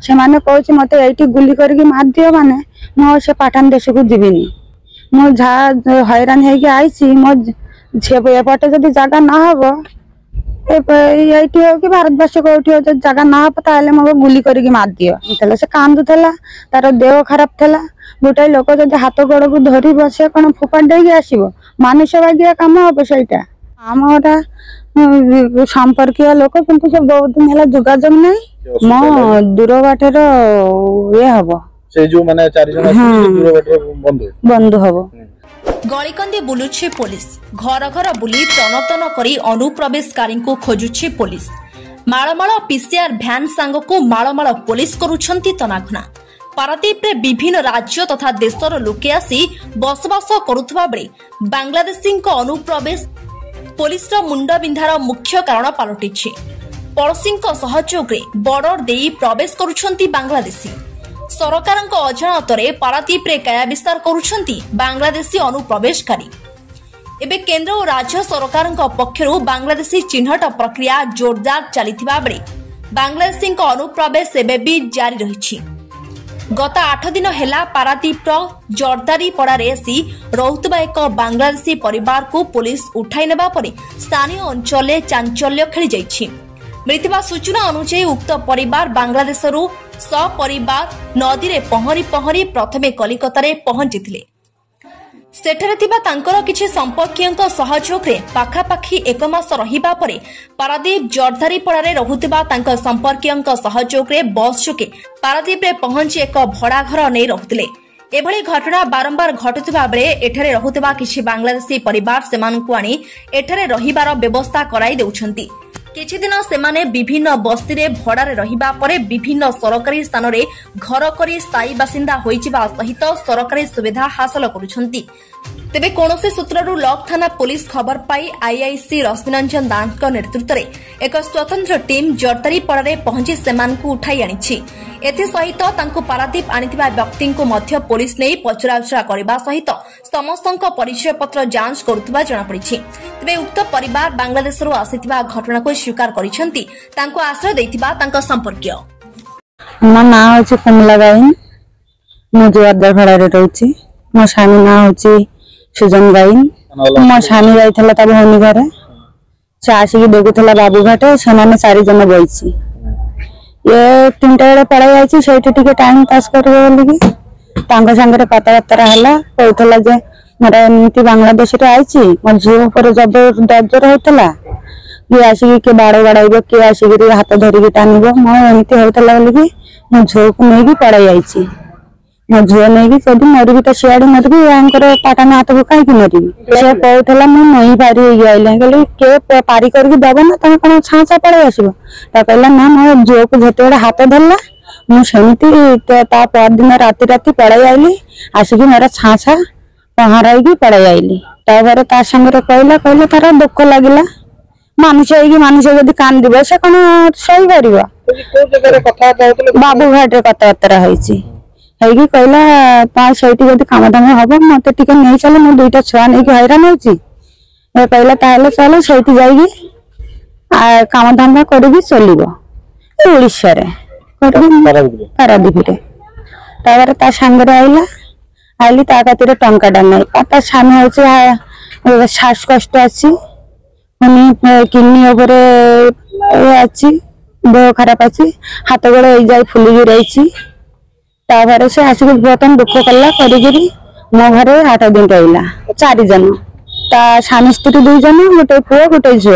से माने कहूँ मत ये गुली करके मार दियो माने मो से पाठान देश को जीविनी मो जहाँ हैरान होगी मो झीपटे जब जगह ना हम ये कि भारतवर्ष कौटी हो जगह ना हम ताले मो गुली करके मार दियो से कांदुला तार देह खराब था गोटाए लोक जब हाथ गोड़ को धरी बसे कौन फोपाड़ देगी आसो मानुष भागिया कम हम सहीटा आमरा संपर्क लोक किंतु से बहुत दिन है जोगाजोग नहीं मो दूर बाटर ये हम से जो माने चारि जन दूर बाटर बंधु हम गलिकंदी बुलुछि पुलिस घर घर बुली तन तन करी अनुप्रवेशकारी को खोजुछि पुलिस मालमाल पीसीआर भ्यान सांग को मालमाल पुलिस करुछंती तनाखना पारादीप रे विभिन्न राज्य तथा देशर लोके आसी बसवास करुथबा बेले बांग्लादेशी अनुप्रवेश पुलिस मुंड बिंधार मुख्य कारण पलटिछि पड़ोशी सहयोग रे बॉर्डर देई प्रवेश करुछंती बांग्लादेशी सरकार अजाणतरे पारादीप रे काया विस्तार करुछंती बांग्लादेशी अनुप्रवेशकारी एबे केंद्र और राज्य सरकार पक्षरु बांग्लादेशी चिन्हट प्रक्रिया जोरदार चलिथिबा बेले बांग्लादेशी अनुप्रवेश एबे भी जारी रहिछि गत 8 दिन हेला पारादीप जर्दारी पड़ारे आसी रहुतबा एक बांग्लादेशी परिवार को पुलिस उठाई नेबा परे स्थानीय अंचल चांचल्य खेली जाइछि मिलिथिबा सूचना अनुसार उक्त परिवार बांग्लादेशरू सपरिवार नदी रे पहरी पहरी प्रथमे कलिकता रे पहुंचीथिले सेठरे थिबा तांकर किछि संपर्कीयंक सहयोग रे पाखापाखी 1 मास रहिबा परे पारादीप जर्दारी पड़ारे रहुतबा तांकर संपर्कीयंक सहयोग रे बस जोगे पारादीप रे पहुंची एक भड़ा घर नै रहुतिले एभली घटना बारंबार घटुथिबा बेले एठारे रहुतबा किछि बांग्लादेशी परिवार सेमानकु आनी एठारे रहिबार व्यवस्था कराई देउछंती किछि दिन सेमाने विभिन्न बस्ती रे भड़ारे रहिबा परे विभिन्न सरकारी स्थान रे घर करी स्थायी बासिंदा होइचिबा सहित सरकारी सुविधा हासिल करुछंती तेबे कोनोसी सूत्ररु लक थाना पुलिस खबर पाई आईआईसी रश्मिरंजन दास नेतृत्व रे एक स्वतंत्र टीम जर्दारी पड़ारे पहुंची सेमानकु उठाई आनिछि एथि सहित तांको पारादीप आनिथिबा व्यक्ति को मध्य पुलिस नै पचराउचरा करबा सहित समस्तक परिचय पत्र जांच करुथबा जणा पड़िछि तेबे उक्त परिवार बांग्लादेशरु आसिथिबा घटना को स्वीकार करिसेंती तांको आश्रय दैथिबा तांको संपर्कीय मो ना होछि कमला गाइन मो जोरदार भड़ारे रहउछि मो स्वामी ना होछि सुजन गाइन मो स्वामी जाइथला ता भौनी घरे चासी की देखुथला बाबू घाटे सनाने 4 जन बइछि ये 3टा बेले पड़ाई जाइछि सेठी टिके टाइम पास करबे बोलिकी तांग संगे कथबार्ता हला कहूला जे मोर एमती बांग्लादेश रे आइछि मोर झील पर जब डर होतला ये आसिक के बाड़ बाड़ाइब किए आसिक हाथ धरिकी टाणब मो एमती होतला बोलिकी मो झील को नहीं पड़ाई जाइछि मो झील नहीं जब मरबी तो सियाड़े मरबी आंकर पाटन हाथ को कहीं मरबी से कहला मुझे नहीं पारी आइले कहली के पारी करके दब ना तुम कौन छाँचा पड़े आसो कहला ना मो झील को जिते हाथ धरला मुझे परदिन राति राति पड़ाई आईली आसिक मोर छाँचा पहराई पड़ाई आईली ता संगे कहला कहले तार दुख लगला मानुष जब कांद से कौन सही कर बाबू घाटे कथबार्ता होगी कहला सही जब काम दाम हम मत नहीं चले मो 2टा छुआ नहीं हैरान होगी कहला चल सही जाइए काम धाम कर चलो ओडिशा पारादीप ता सांगे आईला आईली खातिर टाटा नहीं स्वामी हूँ श्वास कष्ट अच्छी किडनी देह खराब अच्छी हाथ गोड़ जाए फुलिकी रही से आसिक बर्तन दुख कला करी मो घरे 8 दिन रहा 4 जन ता स्वामी स्त्री 2 जन गोटे पुओ गोटे झील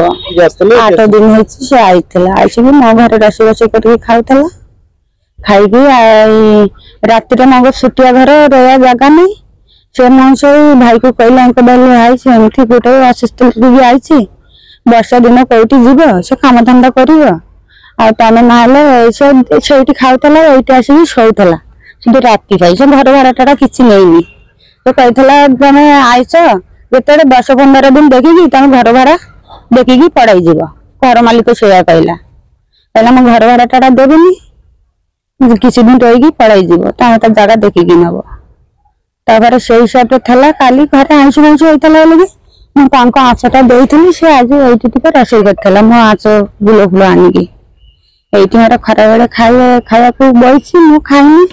8 दिन से आईला मो घर रोषे रोषे कर खाऊला खाई रातिर मग छुटिया घर रहा जगह नहीं से मनुष्य भाई को कहला भाई से एमती गोटे असुस्थ आई वर्षा दिन कौटी जीव से काम धंदा कर खाऊला ये आसिक शोला राति पाई से घर भाड़ा किसी नहीं तो कहला तमें आईस जिते 10-15 दिन देखिकी तुम घर भाड़ा देखिकी पड़ाई जीव घर मालिक से कहला मो घर भाड़ा देवी किसी दिन रही पड़ाई जीव तुम तो जगह देखिकी नब तापर से हिसाब से काली घर आईस माइस होता लगे मुझे आँचटा देती सी आज ये रोषे कर मो आँच गुल फुल आनिकी এইଠି ମୋର ଖରାବେଳେ ଖାଇବାକୁ ବଇଛି, ମୁଁ ଖାଇନି।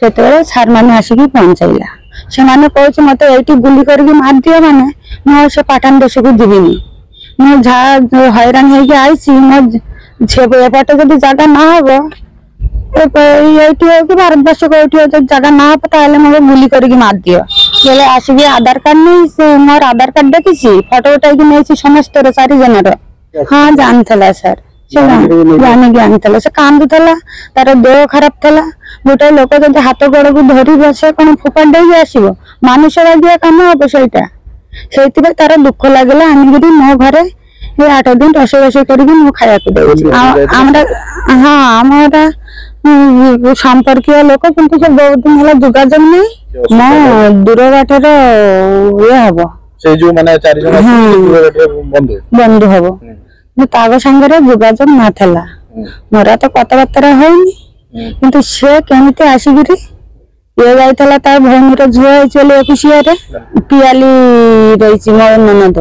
ସେତେବେଳେ ସାର୍ ମାନେ ଆସିକି ପହଞ୍ଚାଇଲା। ସେମାନେ କହୁଛି ମତେ ଏଇଠି ଗୁଲି କରିକି ମାରିଦିଅ, ମାନେ ମୁଁ ସେ ପାଠାନ ଦେଶକୁ ଯିବିନି। ମୁଁ ଯାହା ହଇରାଣ ହେଇକି ଆଇଛି, ମୋ ଏପଟେ ଯଦି ଜାଗା ନା ହବ, ଏଇଠି ହଉ କି ଭାରତବର୍ଷକୁ ଏଇଠି ଯଦି ଜାଗା ନା ହବ, ତାହେଲେ ମୋତେ ଗୁଲି କରିକି ମାରିଦିଅ। ବୋଲେ ଆସିକି ଆଧାର କାର୍ଡ ନେଇ, ସେ ମୋର ଆଧାର କାର୍ଡ ଦେଖିଛି, ଫଟୋ ଉଠାଇକି ନେଇଛି ସମସ୍ତର, 4 ଜଣର। ହଁ ଜାଣିଥିଲା ସାର୍, ସେ ଜାଣିକି ଆଣିଥିଲା। ସେ କାନ୍ଦୁଥିଲା, ତାର ଦେହ ଖରାପ ଥିଲା। ଗୋଟେ ଲୋକ ଯଦି ହାତ ଗୋଡକୁ ଧରିବ, ସେ କଣ ଫୋପାଡ଼ି ଦେଇକି ଆସିବ? ମାନୁଷ ବାଗିଆ କାମ ହବ ସେଇଟା। ସେଇଥିପାଇଁ ତାର ଦୁଃଖ ଲାଗିଲା, ଆଣିକିରି ମୋ ଘରେ 8 ଦିନ ରୋଷେଇ କରିକି ମୁଁ ଖାଇବାକୁ ଦଉଛି। ଆମର ହଁ ଆମର ସମ୍ପର୍କୀୟ ଲୋକ, କିନ୍ତୁ ସେ ବହୁତ ଦିନ ହେଲା ଯୋଗାଯୋଗ ନାହିଁ। ମୋ ଦୂର ବାଟର ଇଏ ହବ, ସେଇ ଯୋଉ ମାନେ 4 ଜଣ ଦୂର ବାଟର ବନ୍ଧୁ ହବ। ତାଙ୍କ ସାଙ୍ଗରେ ଯୋଗାଯୋଗ ନଥିଲା, ମୋର ତ କଥାବାର୍ତ୍ତା ହଉନି। କିନ୍ତୁ ସେ କେମିତି ଆସିକିରି ଇଏ ଯାଇଥିଲା, ତା ଭଉଣୀର ଝିଅ ହେଇଛି ବୋଲି 21ରେ ପିଆଲି ରହିଛି, ମୋର ନନଦ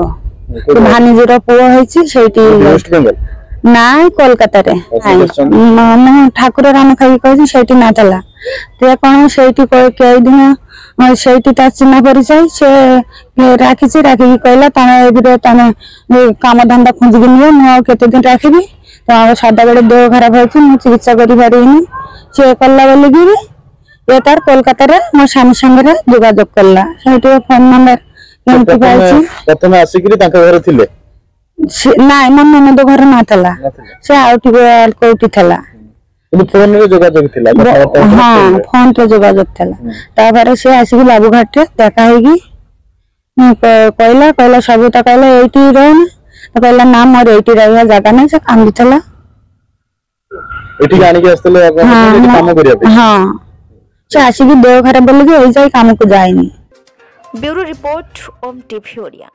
ଭାନିଜୀର ପୁଅ ହେଇଛି ସେଇଠି। ନାଇଁ କୋଲକାତାରେ, ଠାକୁର ରାମ ଖାଇକି କହିଛି ସେଇଠି ନଥିଲା। ସେ କଣ ସେଇଠି କେଇଦିନ ସେଇଠି ତା ଚିହ୍ନା ପରିଚୟ ସେ ରାଖିଛି। ରାଖିକି କହିଲା, ତମେ ଏବେ ତମେ କାମ ଧନ୍ଦା ଖୋଜିକି ନିଅ, ମୁଁ ଆଉ କେତେ ଦିନ ରାଖିବି? ତମର ସଦାବେଳେ ଦେହ ଖରାପ ହଉଛି, ମୁଁ ଚିକିତ୍ସା କରିପାରିବିନି। ସିଏ କଲା ବୋଲିକିରି ଏ ତାର କୋଲକାତାରେ ମୋ ସ୍ୱାମୀ ସାଙ୍ଗରେ ଯୋଗାଯୋଗ କଲା। ସେଇଠି ଫୋନ ନମ୍ବର କେମିତି ପାଇଛି। ପ୍ରଥମେ ଆସିକିରି ତାଙ୍କ ଘରେ ଥିଲେ? ନାଇଁ, ମୋ ନନଦ ଘରେ ନଥିଲା, ସେ ଆଉ ଟିକେ କୋଉଠି ଥିଲା। ଫୋନରେ ଯୋଗାଯୋଗ ଥିଲା? ହଁ, ଫୋନରେ ଯୋଗାଯୋଗ ଥିଲା। ତାପରେ ସେ ଆସିକି ବାବୁଘାଟରେ ଦେଖା ହେଇକି କହିଲା ସବୁ ତ କହିଲା ଏଇଠି ରହୁନି। କହିଲା ନା, ମୋର ଏଇଠି ରହିବା ଜାଗା ନାହିଁ। ସେ କାନ୍ଦୁଥିଲା। ଏଠିକି ଆଣିକି ଆସିଥିଲେ କାମ କରିବା ପାଇଁ? ହଁ, ସେ ଆସିକି ଦେହ ଖରାପ ବୋଲିକି ଏଇ ଯାଇ କାମକୁ ଯାଇନି। Bureau report, Om TV Odia.